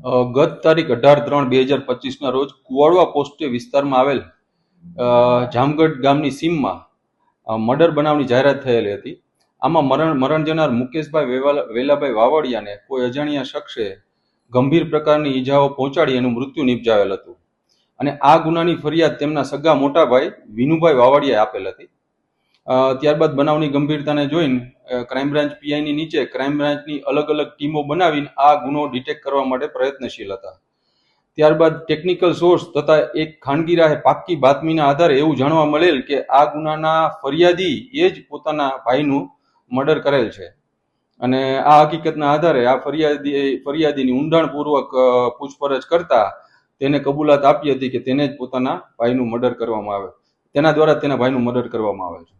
ગત તારીખ 18/3/2025 રોજ કુવાડવા પોસ્ટે વિસ્તારમાં આવેલ જામગઢ ગામની સીમમાં મર્ડર બનાવની જાહેરાત થયેલી હતી. આમાં મરણ જનાર મુકેશભાઈ વેલાભાઈ વાવડિયાને કોઈ અજાણ્યા શખ્સે ગંભીર પ્રકારની ઈજાઓ પહોંચાડી એનું મૃત્યુ નિપજાવેલ હતું અને આ ગુનાની ફરિયાદ તેમના સગા મોટાભાઈ વિનુભાઈ વાવડિયાએ આપેલ હતી. ત્યારબાદ બનાવની ગંભીરતાને જોઈને ક્રાઇમ બ્રાન્ચ પીઆઈની નીચે ક્રાઇમ બ્રાન્ચની અલગ અલગ ટીમો બનાવીને આ ગુનો ડિટેક્ટ કરવા માટે પ્રયત્નશીલ હતા. ત્યારબાદ ટેકનિકલ સોર્સ તથા એક ખાનગી રાહે પાક્કી બાતમીના આધારે એવું જાણવા મળેલ કે આ ગુનાના ફરિયાદી એ જ પોતાના ભાઈનું મર્ડર કરેલ છે અને આ હકીકતના આધારે આ ફરિયાદીની ઊંડાણપૂર્વક પૂછપરછ કરતા તેને કબૂલાત આપી હતી કે તેને જ પોતાના ભાઈનું મર્ડર કરવામાં આવે, તેના દ્વારા તેના ભાઈનું મર્ડર કરવામાં આવે છે.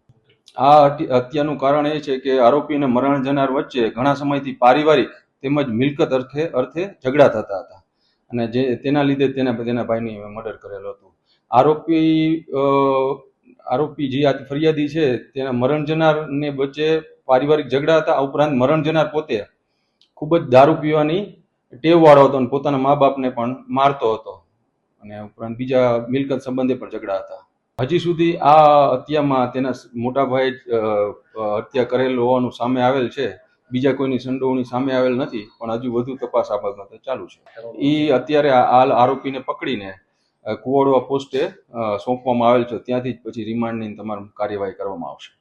આ હત્યાનું કારણ એ છે કે આરોપી અને મરણ જનાર વચ્ચે ઘણા સમયથી પારિવારિક તેમજ મિલકત અર્થે ઝઘડા થતા હતા અને તેના લીધે તેના ભાઈની મર્ડર કરેલું હતું. આરોપી જે આ ફરિયાદી છે તેના મરણ જનારને વચ્ચે પારિવારિક ઝઘડા હતા. આ ઉપરાંત મરણ જનાર પોતે ખૂબ જ દારૂ પીવાની ટેવ વાળો હતો અને પોતાના મા બાપને પણ મારતો હતો અને ઉપરાંત બીજા મિલકત સંબંધે પણ ઝઘડા હતા. હજી સુધી આ હત્યામાં તેના મોટા ભાઈ હત્યા કરેલ હોવાનું સામે આવેલ છે. બીજા કોઈની સંડોવણી સામે આવેલ નથી, પણ હજુ વધુ તપાસ આ બાબતે ચાલુ છે. એ અત્યારે હાલ આરોપીને પકડીને કુવાડવા પોસ્ટે સોંપવામાં આવેલ છે. ત્યાંથી જ પછી રિમાન્ડની તમામ કાર્યવાહી કરવામાં આવશે.